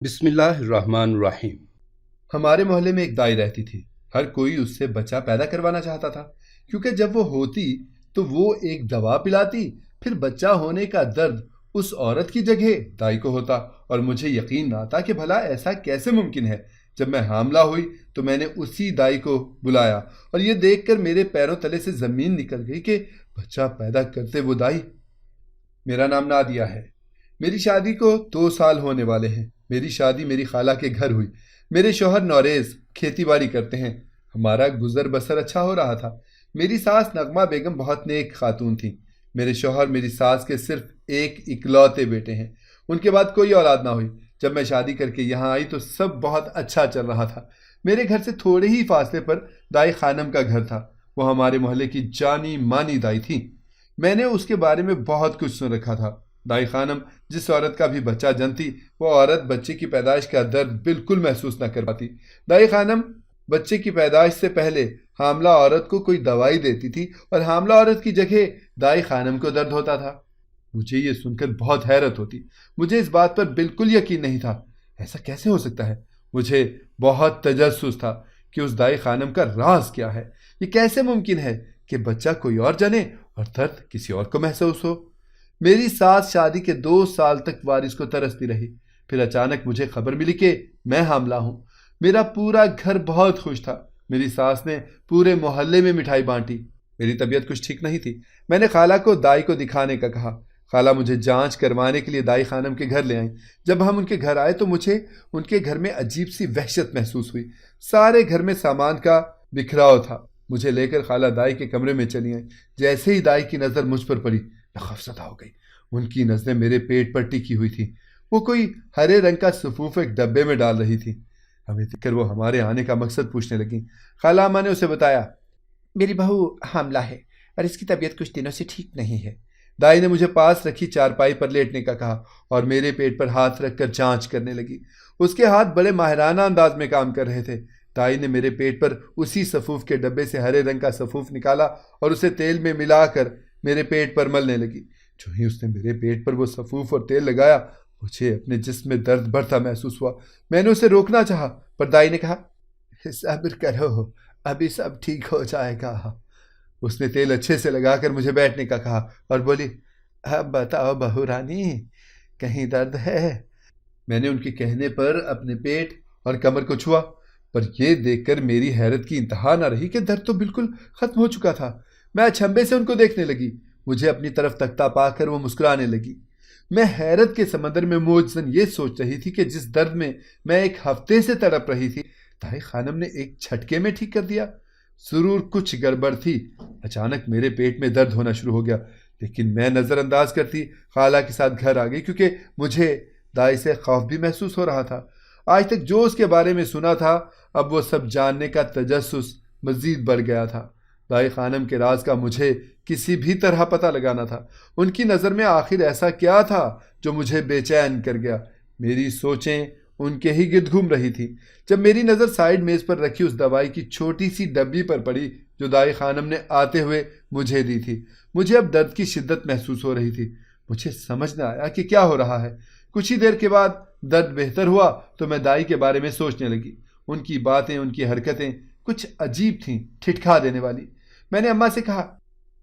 بسم اللہ الرحمن الرحیم۔ ہمارے محلے میں ایک دائی رہتی تھی۔ ہر کوئی اس سے بچہ پیدا کروانا چاہتا تھا، کیونکہ جب وہ ہوتی تو وہ ایک دوا پلاتی، پھر بچہ ہونے کا درد اس عورت کی جگہ دائی کو ہوتا، اور مجھے یقین نہ آتا کہ بھلا ایسا کیسے ممکن ہے۔ جب میں حاملہ ہوئی تو میں نے اسی دائی کو بلایا، اور یہ دیکھ کر میرے پیروں تلے سے زمین نکل گئی کہ بچہ پیدا کرتے وہ دائی۔ میرا نام نادیہ ہے۔ میری شادی کو 2 سال ہونے والے ہیں۔ میری شادی میری خالہ کے گھر ہوئی۔ میرے شوہر نوریز کھیتی باڑی کرتے ہیں۔ ہمارا گزر بسر اچھا ہو رہا تھا۔ میری ساس نغمہ بیگم بہت نیک خاتون تھیں۔ میرے شوہر میری ساس کے صرف ایک اکلوتے بیٹے ہیں۔ ان کے بعد کوئی اولاد نہ ہوئی۔ جب میں شادی کر کے یہاں آئی تو سب بہت اچھا چل رہا تھا۔ میرے گھر سے تھوڑے ہی فاصلے پر دائی خانم کا گھر تھا۔ وہ ہمارے محلے کی جانی مانی دائی تھی۔ میں نے اس کے بارے میں بہت کچھ سن رکھا تھا۔ دائی خانم جس عورت کا بھی بچہ جنتی، وہ عورت بچے کی پیدائش کا درد بالکل محسوس نہ کر پاتی۔ دائی خانم بچے کی پیدائش سے پہلے حاملہ عورت کو کوئی دوائی دیتی تھی، اور حاملہ عورت کی جگہ دائی خانم کو درد ہوتا تھا۔ مجھے یہ سن کر بہت حیرت ہوتی۔ مجھے اس بات پر بالکل یقین نہیں تھا۔ ایسا کیسے ہو سکتا ہے؟ مجھے بہت تجسس تھا کہ اس دائی خانم کا راز کیا ہے۔ یہ کیسے ممکن ہے کہ بچہ کوئی اور جنے اور درد کسی اور کو محسوس ہو؟ میری ساس شادی کے 2 سال تک وارث کو ترستی رہی۔ پھر اچانک مجھے خبر ملی کہ میں حاملہ ہوں۔ میرا پورا گھر بہت خوش تھا۔ میری ساس نے پورے محلے میں مٹھائی بانٹی۔ میری طبیعت کچھ ٹھیک نہیں تھی۔ میں نے خالہ کو دائی کو دکھانے کا کہا۔ خالہ مجھے جانچ کروانے کے لیے دائی خانم کے گھر لے آئیں۔ جب ہم ان کے گھر آئے تو مجھے ان کے گھر میں عجیب سی وحشت محسوس ہوئی۔ سارے گھر میں سامان کا بکھراؤ تھا۔ مجھے لے کر خالہ دائی کے کمرے میں چلی آئیں۔ جیسے ہی دائی کی نظر مجھ پر پڑی، میں خوفزدہ ہو گئی۔ ان کی نظریں میرے پیٹ پر ٹکی ہوئی تھیں۔ وہ کوئی ہرے رنگ کا سفوف ایک ڈبے میں ڈال رہی تھی۔ ہمیں دیکھ کر وہ ہمارے آنے کا مقصد پوچھنے لگیں۔ خالہ اماں نے اسے بتایا، میری بہو حاملہ ہے اور اس کی طبیعت کچھ دنوں سے ٹھیک نہیں ہے۔ دائی نے مجھے پاس رکھی چارپائی پر لیٹنے کا کہا اور میرے پیٹ پر ہاتھ رکھ کر جانچ کرنے لگی۔ اس کے ہاتھ بڑے ماہرانہ انداز میں کام کر رہے تھے۔ دائی نے میرے پیٹ پر اسی سفوف کے ڈبے سے ہرے رنگ کا سفوف نکالا اور اسے تیل میں ملا کر میرے پیٹ پر ملنے لگی۔ جو ہی اس نے میرے پیٹ پر وہ سفوف اور تیل لگایا، مجھے اپنے جسم میں درد بڑھتا محسوس ہوا۔ میں نے اسے روکنا چاہا، پر دائی نے کہا، صبر کرو، ابھی سب ٹھیک ہو جائے گا۔ اس نے تیل اچھے سے لگا کر مجھے بیٹھنے کا کہا اور بولی، اب بتاؤ بہو رانی، کہیں درد ہے؟ میں نے ان کے کہنے پر اپنے پیٹ اور کمر کو چھوا، پر یہ دیکھ کر میری حیرت کی انتہا نہ رہی کہ درد تو بالکل ختم ہو چکا تھا۔ میں اچھمبے سے ان کو دیکھنے لگی۔ مجھے اپنی طرف تکتا پا کر وہ مسکرانے لگی۔ میں حیرت کے سمندر میں موجزن یہ سوچ رہی تھی کہ جس درد میں میں 1 ہفتے سے تڑپ رہی تھی، دائی خانم نے ایک جھٹکے میں ٹھیک کر دیا۔ ضرور کچھ گڑبڑ تھی۔ اچانک میرے پیٹ میں درد ہونا شروع ہو گیا، لیکن میں نظر انداز کرتی خالہ کے ساتھ گھر آ گئی، کیونکہ مجھے دائی سے خوف بھی محسوس ہو رہا تھا۔ آج تک جو اس کے بارے میں سنا تھا، اب وہ سب جاننے کا تجسس مزید بڑھ گیا تھا۔ دائی خانم کے راز کا مجھے کسی بھی طرح پتہ لگانا تھا۔ ان کی نظر میں آخر ایسا کیا تھا جو مجھے بے چین کر گیا؟ میری سوچیں ان کے ہی گرد گھوم رہی تھی جب میری نظر سائیڈ میز پر رکھی اس دوائی کی چھوٹی سی ڈبی پر پڑی جو دائی خانم نے آتے ہوئے مجھے دی تھی۔ مجھے اب درد کی شدت محسوس ہو رہی تھی۔ مجھے سمجھ نہ آیا کہ کیا ہو رہا ہے۔ کچھ ہی دیر کے بعد درد بہتر ہوا تو میں دائی کے بارے میں سوچنے لگی۔ ان کی باتیں، ان کی حرکتیں کچھ عجیب تھیں، ٹھٹکا دینے والی۔ میں نے اماں سے کہا،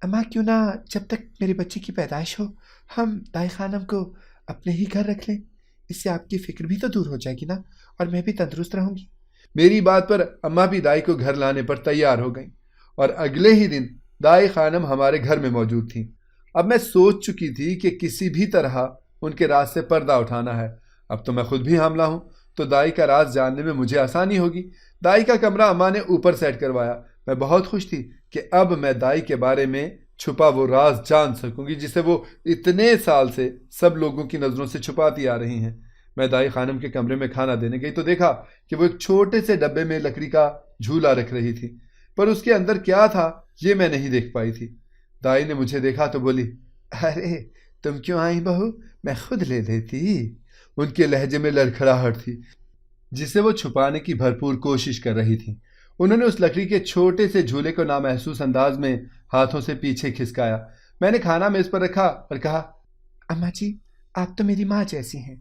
اماں کیوں نہ جب تک میرے بچے کی پیدائش ہو ہم دائی خانم کو اپنے ہی گھر رکھ لیں؟ اس سے آپ کی فکر بھی تو دور ہو جائے گی نا، اور میں بھی تندرست رہوں گی۔ میری بات پر اماں بھی دائی کو گھر لانے پر تیار ہو گئیں، اور اگلے ہی دن دائی خانم ہمارے گھر میں موجود تھیں۔ اب میں سوچ چکی تھی کہ کسی بھی طرح ان کے راز سے پردہ اٹھانا ہے۔ اب تو میں خود بھی حاملہ ہوں، تو دائی کا راز جاننے میں مجھے آسانی ہوگی۔ دائی کا کمرہ اماں نے اوپر سیٹ کروایا۔ میں بہت خوش تھی کہ اب میں دائی کے بارے میں چھپا وہ راز جان سکوں گی جسے وہ اتنے سال سے سب لوگوں کی نظروں سے چھپاتی آ رہی ہیں۔ میں دائی خانم کے کمرے میں کھانا دینے گئی تو دیکھا کہ وہ ایک چھوٹے سے ڈبے میں لکڑی کا جھولا رکھ رہی تھی، پر اس کے اندر کیا تھا یہ میں نہیں دیکھ پائی تھی۔ دائی نے مجھے دیکھا تو بولی، ارے تم کیوں آئی بہو، میں خود لے لیتی۔ ان کے لہجے میں لڑکھڑاہٹ تھی جسے وہ چھپانے کی بھرپور کوشش کر رہی تھی۔ انہوں نے اس لکڑی کے چھوٹے سے جھولے کو نامحسوس انداز میں ہاتھوں سے پیچھے کھسکایا۔ میں نے کھانا میز پر رکھا اور کہا، اماں جی آپ تو میری ماں جیسی ہیں،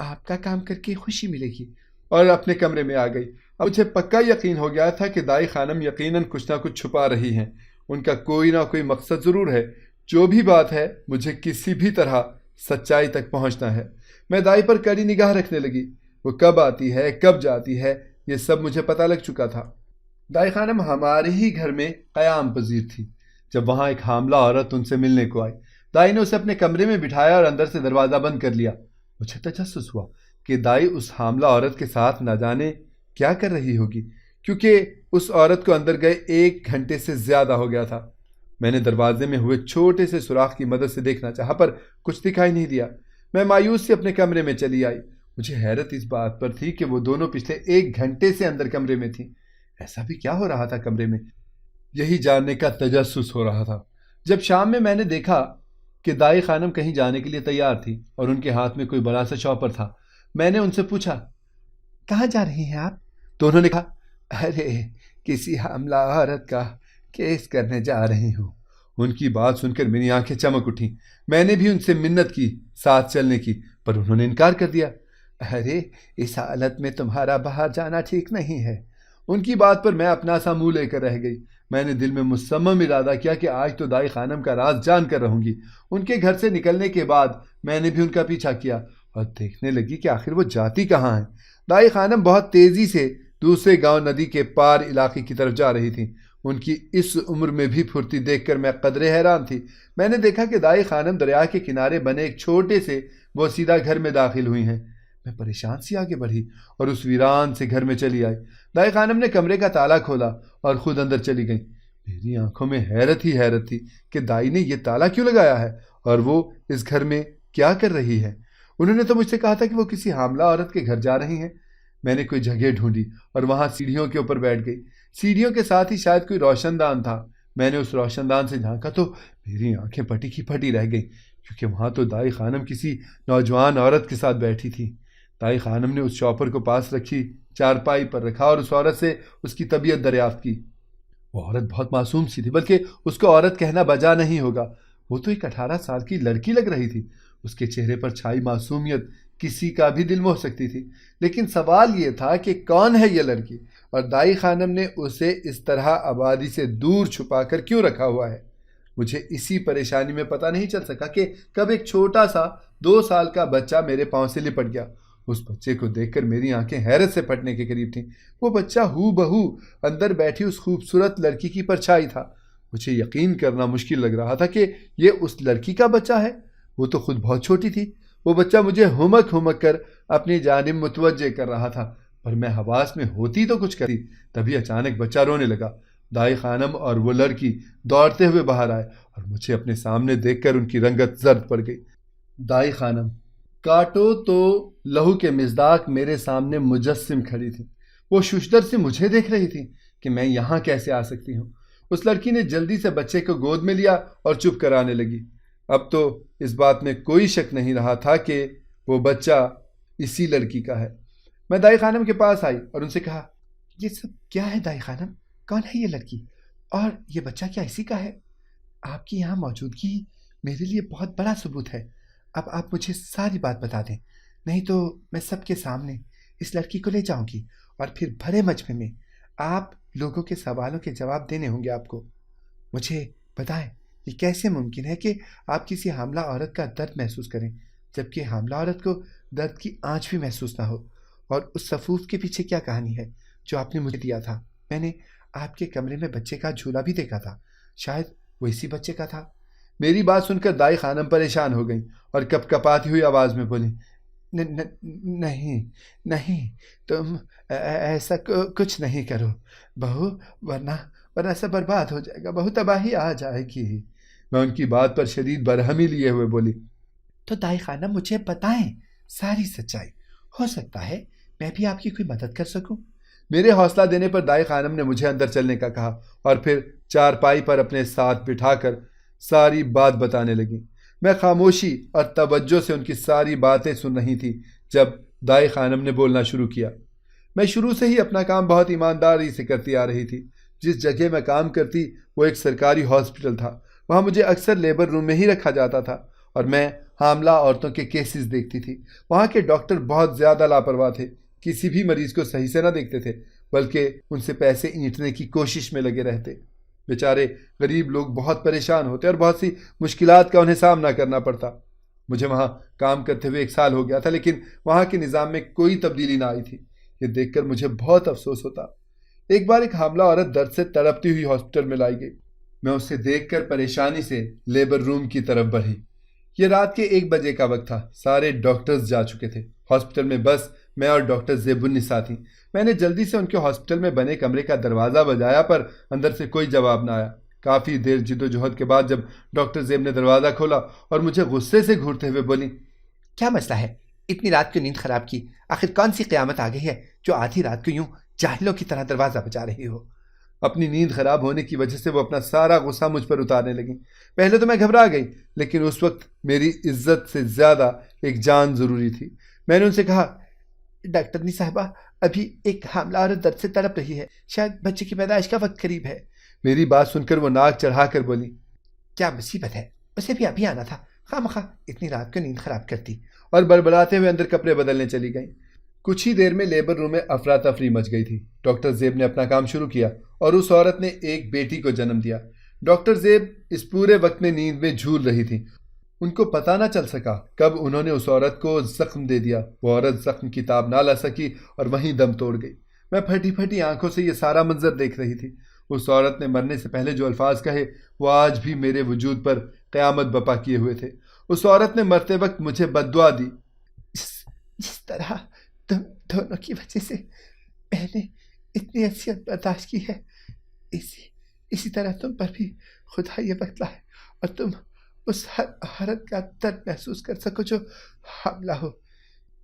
آپ کا کام کر کے خوشی ملے گی۔ اور اپنے کمرے میں آ گئی۔ اب مجھے پکا یقین ہو گیا تھا کہ دائی خانم یقیناً کچھ نہ کچھ چھپا رہی ہیں، ان کا کوئی نہ کوئی مقصد ضرور ہے۔ جو بھی بات ہے مجھے کسی بھی طرح سچائی تک پہنچنا ہے۔ میں دائی پر کڑی نگاہ رکھنے لگی، وہ کب آتی ہے کب جاتی ہے یہ سب مجھے پتہ لگ چکا تھا۔ دائی خانم ہمارے ہی گھر میں قیام پذیر تھی۔ جب وہاں ایک حاملہ عورت ان سے ملنے کو آئی، دائی نے اسے اپنے کمرے میں بٹھایا اور اندر سے دروازہ بند کر لیا۔ مجھے تجسس ہوا کہ دائی اس حاملہ عورت کے ساتھ نہ جانے کیا کر رہی ہوگی، کیونکہ اس عورت کو اندر گئے 1 گھنٹے سے زیادہ ہو گیا تھا۔ میں نے دروازے میں ہوئے چھوٹے سے سوراخ کی مدد سے دیکھنا چاہا پر کچھ دکھائی نہیں دیا۔ میں مایوس سے اپنے کمرے میں چلی آئی۔ مجھے حیرت اس بات پر تھی کہ وہ دونوں پچھلے 1 گھنٹے سے اندر کمرے میں تھیں۔ ایسا بھی کیا ہو رہا تھا کمرے میں، یہی جاننے کا تجسس ہو رہا تھا۔ جب شام میں نے دیکھا کہ دائی خانم کہیں جانے کے لیے تیار تھی اور ان کے ہاتھ میں کوئی بڑا سا شاپر تھا، میں نے ان سے پوچھا، کہاں جا رہی ہیں آپ؟ تو انہوں نے کہا، ارے کسی حاملہ عورت کا کیس کرنے جا رہی ہوں۔ ان کی بات سن کر میری آنکھیں چمک اٹھیں۔ میں نے بھی ان سے منت کی ساتھ چلنے کی، پر انہوں نے انکار کر دیا۔ ارے اس حالت میں تمہارا باہر جانا ٹھیک نہیں ہے۔ ان کی بات پر میں اپنا سا منہ لے کر رہ گئی۔ میں نے دل میں مصمم ارادہ کیا کہ آج تو دائی خانم کا راز جان کر رہوں گی۔ ان کے گھر سے نکلنے کے بعد میں نے بھی ان کا پیچھا کیا اور دیکھنے لگی کہ آخر وہ جاتی کہاں ہیں۔ دائی خانم بہت تیزی سے دوسرے گاؤں ندی کے پار علاقے کی طرف جا رہی تھیں۔ ان کی اس عمر میں بھی پھرتی دیکھ کر میں قدرے حیران تھی۔ میں نے دیکھا کہ دائی خانم دریا کے کنارے بنے ایک چھوٹے سے بوسیدہ گھر میں داخل ہوئی ہیں۔ میں پریشان سی آگے بڑھی اور اس ویران سے گھر میں چلی آئی۔ دائی خانم نے کمرے کا تالا کھولا اور خود اندر چلی گئیں۔ میری آنکھوں میں حیرت ہی حیرت تھی کہ دائی نے یہ تالا کیوں لگایا ہے اور وہ اس گھر میں کیا کر رہی ہے۔ انہوں نے تو مجھ سے کہا تھا کہ وہ کسی حاملہ عورت کے گھر جا رہی ہیں۔ میں نے کوئی جگہ ڈھونڈی اور وہاں سیڑھیوں کے اوپر بیٹھ گئی۔ سیڑھیوں کے ساتھ ہی شاید کوئی روشن دان تھا۔ میں نے اس روشن دان سے جھانکا تو میری آنکھیں پٹی کی پٹی رہ گئیں، کیونکہ وہاں تو دائی خانم کسی نوجوان عورت کے ساتھ بیٹھی تھی۔ دائی خانم نے اس شاپر کو پاس رکھی چارپائی پر رکھا اور اس عورت سے اس کی طبیعت دریافت کی۔ وہ عورت بہت معصوم سی تھی، بلکہ اس کو عورت کہنا بجا نہیں ہوگا۔ وہ تو ایک 18 سال کی لڑکی لگ رہی تھی۔ اس کے چہرے پر چھائی معصومیت کسی کا بھی دل موہ سکتی تھی، لیکن سوال یہ تھا کہ کون ہے یہ لڑکی اور دائی خانم نے اسے اس طرح آبادی سے دور چھپا کر کیوں رکھا ہوا ہے۔ مجھے اسی پریشانی میں پتہ نہیں چل سکا کہ کب ایک چھوٹا سا 2 سال کا بچہ میرے پاؤں سے لپٹ گیا۔ اس بچے کو دیکھ کر میری آنکھیں حیرت سے پھٹنے کے قریب تھیں۔ وہ بچہ ہو بہو اندر بیٹھی اس خوبصورت لڑکی کی پرچھائی تھا۔ مجھے یقین کرنا مشکل لگ رہا تھا کہ یہ اس لڑکی کا بچہ ہے۔ وہ تو خود بہت چھوٹی تھی۔ وہ بچہ مجھے ہمک ہمک کر اپنی جانب متوجہ کر رہا تھا، پر میں حواس میں ہوتی تو کچھ کرتی۔ تبھی اچانک بچہ رونے لگا۔ دائی خانم اور وہ لڑکی دوڑتے ہوئے باہر آئے اور مجھے اپنے سامنے دیکھ کر ان کی رنگت زرد پڑ گئی۔ دائی خانم کاٹو تو لہو کے مزداق میرے سامنے مجسم کھڑی تھی۔ وہ ششدر سے مجھے دیکھ رہی تھی کہ میں یہاں کیسے آ سکتی ہوں۔ اس لڑکی نے جلدی سے بچے کو گود میں لیا اور چپ کرانے لگی۔ اب تو اس بات میں کوئی شک نہیں رہا تھا کہ وہ بچہ اسی لڑکی کا ہے۔ میں دائی خانم کے پاس آئی اور ان سے کہا، یہ سب کیا ہے دائی خانم؟ کون ہے یہ لڑکی اور یہ بچہ کیا اسی کا ہے؟ آپ کی یہاں موجودگی میرے لیے بہت بڑا ثبوت ہے۔ اب آپ مجھے ساری بات بتا دیں، نہیں تو میں سب کے سامنے اس لڑکی کو لے جاؤں گی اور پھر بھرے مجمع میں آپ لوگوں کے سوالوں کے جواب دینے ہوں گے آپ کو۔ مجھے بتائیں، یہ کیسے ممکن ہے کہ آپ کسی حاملہ عورت کا درد محسوس کریں جبکہ حاملہ عورت کو درد کی آنچ بھی محسوس نہ ہو؟ اور اس صفوف کے پیچھے کیا کہانی ہے جو آپ نے مجھے دیا تھا؟ میں نے آپ کے کمرے میں بچے کا جھولا بھی دیکھا تھا، شاید وہ اسی بچے کا تھا۔ میری بات سن کر دائی خانم پریشان ہو گئیں اور کپ کپاتی ہوئی آواز میں بولی، نہیں نہیں، تم ایسا کچھ نہیں کرو بہو، ورنہ سب برباد ہو جائے گا، بہو تباہی آ جائے گی۔ میں ان کی بات پر شدید برہمی لیے ہوئے بولی، تو دائی خانم مجھے بتائیں ساری سچائی، ہو سکتا ہے میں بھی آپ کی کوئی مدد کر سکوں۔ میرے حوصلہ دینے پر دائی خانم نے مجھے اندر چلنے کا کہا اور پھر چارپائی پر اپنے ساتھ بٹھا کر ساری بات بتانے لگی۔ میں خاموشی اور توجہ سے ان کی ساری باتیں سن رہی تھی جب دائی خانم نے بولنا شروع کیا۔ میں شروع سے ہی اپنا کام بہت ایمانداری سے کرتی آ رہی تھی۔ جس جگہ میں کام کرتی وہ ایک سرکاری ہاسپٹل تھا۔ وہاں مجھے اکثر لیبر روم میں ہی رکھا جاتا تھا اور میں حاملہ عورتوں کے کیسز دیکھتی تھی۔ وہاں کے ڈاکٹر بہت زیادہ لاپرواہ تھے، کسی بھی مریض کو صحیح سے نہ دیکھتے تھے، بلکہ ان سے پیسے اینٹنے کی کوشش میں لگے رہتے۔ بیچارے غریب لوگ بہت پریشان ہوتے اور بہت سی مشکلات کا انہیں سامنا کرنا پڑتا۔ مجھے وہاں کام کرتے ہوئے 1 سال ہو گیا تھا، لیکن وہاں کے نظام میں کوئی تبدیلی نہ آئی تھی۔ یہ دیکھ کر مجھے بہت افسوس ہوتا۔ ایک بار ایک حاملہ عورت درد سے تڑپتی ہوئی ہاسپٹل میں لائی گئی۔ میں اسے دیکھ کر پریشانی سے لیبر روم کی طرف بڑھی۔ یہ رات کے 1 بجے کا وقت تھا، سارے ڈاکٹرز جا چکے تھے۔ ہاسپٹل میں بس میں اور ڈاکٹر زیب النساء تھیں۔ میں نے جلدی سے ان کے ہاسپٹل میں بنے کمرے کا دروازہ بجایا، پر اندر سے کوئی جواب نہ آیا۔ کافی دیر جد و جہد کے بعد جب ڈاکٹر زیب نے دروازہ کھولا اور مجھے غصے سے گھورتے ہوئے بولی، کیا مسئلہ ہے؟ اتنی رات کو نیند خراب کی؟ آخر کون سی قیامت آ گئی ہے جو آدھی رات کو یوں جاہلوں کی طرح دروازہ بجا رہی ہو؟ اپنی نیند خراب ہونے کی وجہ سے وہ اپنا سارا غصہ مجھ پر اتارنے لگیں۔ پہلے تو میں گھبرا گئی، لیکن اس وقت میری عزت سے زیادہ ایک جان ضروری تھی۔ میں نے ان سے کہا، ڈاکٹرنی صاحبہ، ابھی ایک حاملہ عورت درد سے تڑپ رہی ہے، شاید بچے کی پیدائش کا وقت قریب ہے۔ میری بات سن کر وہ ناک چڑھا کر بولی، کیا مصیبت ہے، اسے بھی ابھی آنا تھا، خواہ اتنی رات کو نیند خراب کرتی۔ اور بڑبڑاتے ہوئے اندر کپڑے بدلنے چلی گئیں۔ کچھ ہی دیر میں لیبر روم میں افراتفری مچ گئی تھی۔ ڈاکٹر زیب نے اپنا کام شروع کیا اور اس عورت نے ایک بیٹی کو جنم دیا۔ ڈاکٹر زیب اس پورے وقت میں نیند میں جھول رہی تھی۔ ان کو پتہ نہ چل سکا کب انہوں نے اس عورت کو زخم دے دیا۔ وہ عورت زخم کی تاب نہ لا سکی اور وہیں دم توڑ گئی۔ میں پھٹی پھٹی آنکھوں سے یہ سارا منظر دیکھ رہی تھی۔ اس عورت نے مرنے سے پہلے جو الفاظ کہے وہ آج بھی میرے وجود پر قیامت بپا کیے ہوئے تھے۔ اس عورت نے مرتے وقت مجھے بددعا دی، جس طرح تم دونوں کی وجہ سے میں نے اتنی اذیت برداشت کی ہے، اسی طرح تم پر بھی خدا یہ وقت لائے اور تم اس ہر عورت کا درد محسوس کر سکو جو حاملہ ہو۔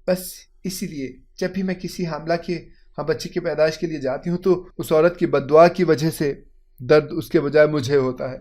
بس اسی لیے جب بھی میں کسی حاملہ کے بچے کی پیدائش کے لیے جاتی ہوں تو اس عورت کی بددعا کی وجہ سے درد اس کے بجائے مجھے ہوتا ہے۔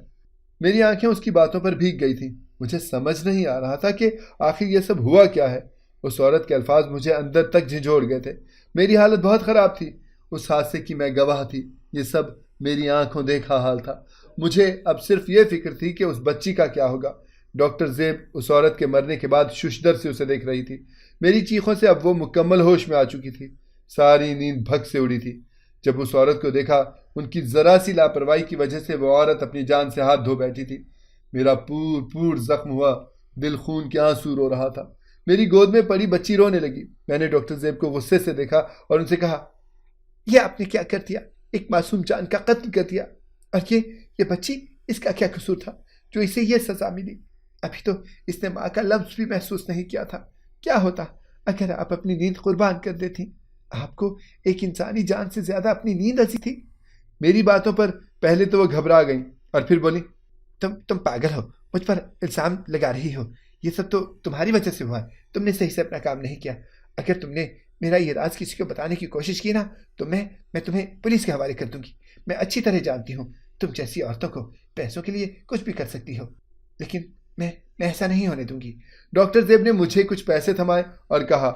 میری آنکھیں اس کی باتوں پر بھیگ گئی تھیں۔ مجھے سمجھ نہیں آ رہا تھا کہ آخر یہ سب ہوا کیا ہے۔ اس عورت کے الفاظ مجھے اندر تک جھنجھوڑ گئے تھے۔ میری حالت بہت خراب تھی۔ اس حادثے کی میں گواہ تھی۔ یہ سب میری آنکھوں دیکھا حال تھا۔ مجھے اب صرف یہ فکر تھی کہ اس بچی کا کیا ہوگا۔ ڈاکٹر زیب اس عورت کے مرنے کے بعد ششدر سے اسے دیکھ رہی تھی۔ میری چیخوں سے اب وہ مکمل ہوش میں آ چکی تھی۔ ساری نیند بھگ سے اڑی تھی۔ جب اس عورت کو دیکھا، ان کی ذرا سی لاپرواہی کی وجہ سے وہ عورت اپنی جان سے ہاتھ دھو بیٹھی تھی۔ میرا پور زخم ہوا، دل خون کے آنسو رو رہا تھا۔ میری گود میں پڑی بچی رونے لگی۔ میں نے ڈاکٹر زیب کو غصے سے دیکھا اور ان سے کہا، یہ آپ نے کیا کر دیا؟ ایک معصوم جان کا قتل کر دیا۔ اور یہ بچی، اس کا کیا قصور تھا جو اسے یہ سزا ملی؟ ابھی تو اس نے ماں کا لفظ بھی محسوس نہیں کیا تھا۔ کیا ہوتا اگر آپ اپنی نیند قربان کر دیتی؟ آپ کو ایک انسانی جان سے زیادہ اپنی نیند عزیز تھی۔ میری باتوں پر پہلے تو وہ گھبرا گئیں اور پھر بولی، تم پاگل ہو، مجھ پر الزام لگا رہی ہو۔ یہ سب تو تمہاری وجہ سے ہوا ہے۔ تم نے صحیح سے اپنا کام نہیں کیا۔ اگر تم نے میرا یہ راز کسی کو بتانے کی کوشش کی نا تو میں تمہیں پولیس کے حوالے کر دوں گی۔ میں اچھی طرح جانتی ہوں تم جیسی عورتوں کو پیسوں کے لیے کچھ بھی کر سکتی ہو، لیکن میں ایسا نہیں ہونے دوں گی۔ ڈاکٹر زیب نے مجھے کچھ پیسے تھمائے اور کہا،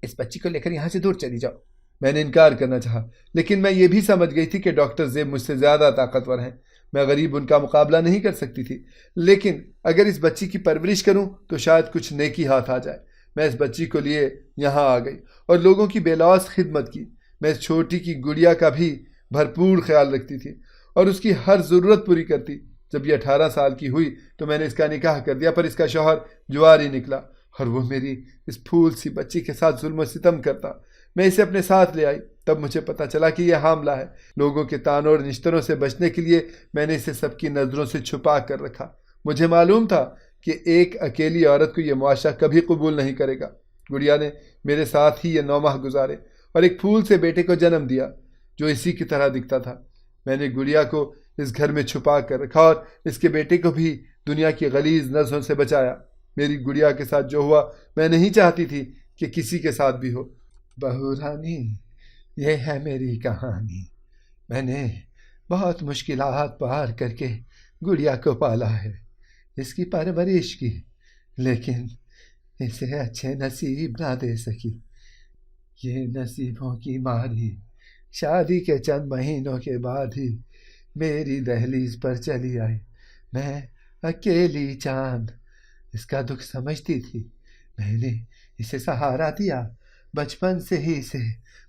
اس بچی کو لے کر یہاں سے دور چلی جاؤ۔ میں نے انکار کرنا چاہا، لیکن میں یہ بھی سمجھ گئی تھی کہ ڈاکٹر زیب مجھ سے زیادہ طاقتور ہیں۔ میں غریب ان کا مقابلہ نہیں کر سکتی تھی، لیکن اگر اس بچی کی پرورش کروں تو شاید کچھ نیکی ہاتھ آ جائے۔ میں اس بچی کو لیے یہاں آ گئی اور لوگوں کی بے لوث خدمت کی۔ میں اس چھوٹی کی گڑیا کا بھی بھرپور خیال رکھتی تھی اور اس کی ہر ضرورت پوری کرتی۔ جب یہ 18 سال کی ہوئی تو میں نے اس کا نکاح کر دیا، پر اس کا شوہر جواری نکلا اور وہ میری اس پھول سی بچی کے ساتھ ظلم و ستم کرتا۔ میں اسے اپنے ساتھ لے آئی، تب مجھے پتا چلا کہ یہ حاملہ ہے۔ لوگوں کے تانوں اور نشتروں سے بچنے کے لیے میں نے اسے سب کی نظروں سے چھپا کر رکھا۔ مجھے معلوم تھا کہ ایک اکیلی عورت کو یہ معاشرہ کبھی قبول نہیں کرے گا۔ گڑیا نے میرے ساتھ ہی یہ 9 ماہ گزارے اور ایک پھول سے بیٹے کو جنم دیا جو اسی کی طرح دکھتا تھا۔ میں نے گڑیا کو اس گھر میں چھپا کر رکھا اور اس کے بیٹے کو بھی دنیا کی غلیظ نظروں سے بچایا۔ میری گڑیا کے ساتھ جو ہوا میں نہیں چاہتی تھی کہ کسی کے ساتھ بھی ہو۔ بہو رانی، یہ ہے میری کہانی۔ میں نے بہت مشکلات پار کر کے گڑیا کو پالا ہے، اس کی پرورش کی، لیکن اسے اچھے نصیب نہ دے سکی۔ یہ نصیبوں کی ماری شادی کے چند مہینوں کے بعد ہی میری دہلیز پر چلی آئی۔ میں اکیلی چاند اس کا دکھ سمجھتی تھی۔ میں نے اسے سہارا دیا، بچپن سے ہی اسے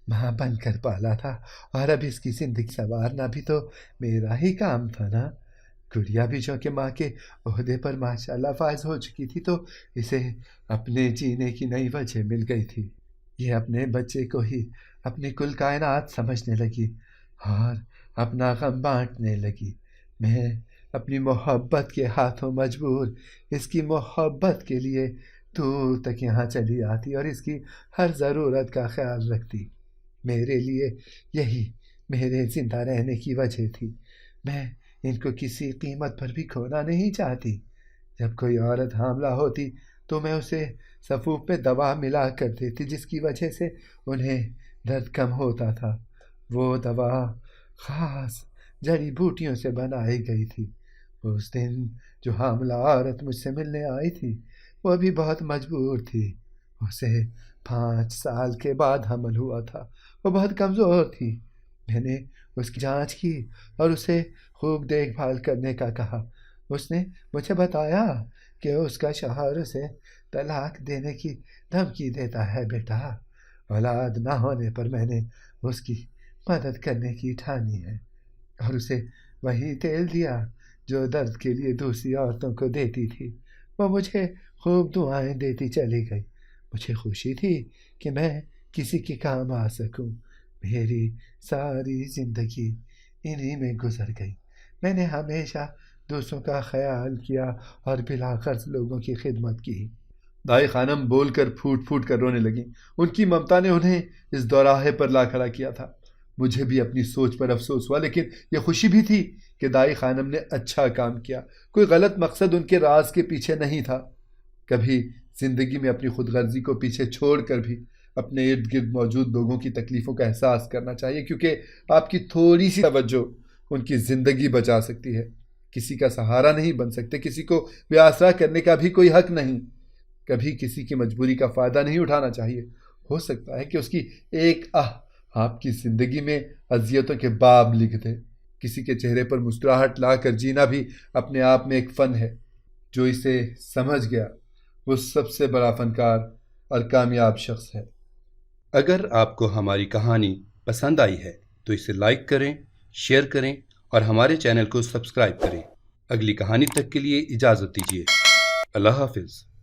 ماں بن کر پالا تھا، اور اب اس کی زندگی سنوارنا بھی تو میرا ہی کام تھا نا۔ گڑیا بھی جو کہ ماں کے عہدے پر ماشاءاللہ فائز ہو چکی تھی، تو اسے اپنے جینے کی نئی وجہ مل گئی تھی۔ یہ اپنے بچے کو ہی اپنی کل کائنات سمجھنے لگی اور اپنا غم بانٹنے لگی۔ میں اپنی محبت کے ہاتھوں مجبور اس کی محبت کے لیے دور تک یہاں چلی آتی اور اس کی ہر ضرورت کا خیال رکھتی۔ میرے لیے یہی میرے زندہ رہنے کی وجہ تھی۔ میں ان کو کسی قیمت پر بھی کھونا نہیں چاہتی۔ جب کوئی عورت حاملہ ہوتی تو میں اسے صفوف میں دوا ملا کر دیتی، جس کی وجہ سے انہیں درد کم ہوتا تھا۔ وہ دوا خاص جڑی بوٹیوں سے بنائی گئی تھی۔ اس دن جو حاملہ عورت مجھ سے ملنے آئی تھی وہ بھی بہت مجبور تھی۔ اسے 5 سال کے بعد حمل ہوا تھا۔ وہ بہت کمزور تھی۔ میں نے اس کی جانچ کی اور اسے خوب دیکھ بھال کرنے کا کہا۔ اس نے مجھے بتایا کہ اس کا شوہر اسے طلاق دینے کی دھمکی دیتا ہے۔ بیٹا، اولاد نہ ہونے پر میں نے اس کی مدد کرنے کی ٹھانی ہے اور اسے وہی تیل دیا جو درد کے لیے دوسری عورتوں کو دیتی تھی۔ وہ مجھے خوب دعائیں دیتی چلی گئی۔ مجھے خوشی تھی کہ میں کسی کے کام آ سکوں۔ میری ساری زندگی انہی میں گزر گئی۔ میں نے ہمیشہ دوسروں کا خیال کیا اور بلا غرض لوگوں کی خدمت کی۔ دائی خانم بول کر پھوٹ پھوٹ کر رونے لگیں۔ ان کی ممتا نے انہیں اس دوراہے پر لا کھڑا کیا تھا۔ مجھے بھی اپنی سوچ پر افسوس ہوا، لیکن یہ خوشی بھی تھی کہ دائی خانم نے اچھا کام کیا۔ کوئی غلط مقصد ان کے راز کے پیچھے نہیں تھا۔ کبھی زندگی میں اپنی خود غرضی کو پیچھے چھوڑ کر بھی اپنے ارد گرد موجود لوگوں کی تکلیفوں کا احساس کرنا چاہیے، کیونکہ آپ کی تھوڑی سی توجہ ان کی زندگی بچا سکتی ہے۔ کسی کا سہارا نہیں بن سکتے، کسی کو بے آسرا کرنے کا بھی کوئی حق نہیں۔ کبھی کسی کی مجبوری کا فائدہ نہیں اٹھانا چاہیے۔ ہو سکتا ہے کہ اس کی ایک آپ کی زندگی میں اذیتوں کے باب لکھ دے۔ کسی کے چہرے پر مسکراہٹ لا کر جینا بھی اپنے آپ میں ایک فن ہے۔ جو اسے سمجھ گیا وہ سب سے بڑا فنکار اور کامیاب شخص ہے۔ اگر آپ کو ہماری کہانی پسند آئی ہے تو اسے لائک کریں، شیئر کریں اور ہمارے چینل کو سبسکرائب کریں۔ اگلی کہانی تک کے لیے اجازت دیجیے۔ اللہ حافظ۔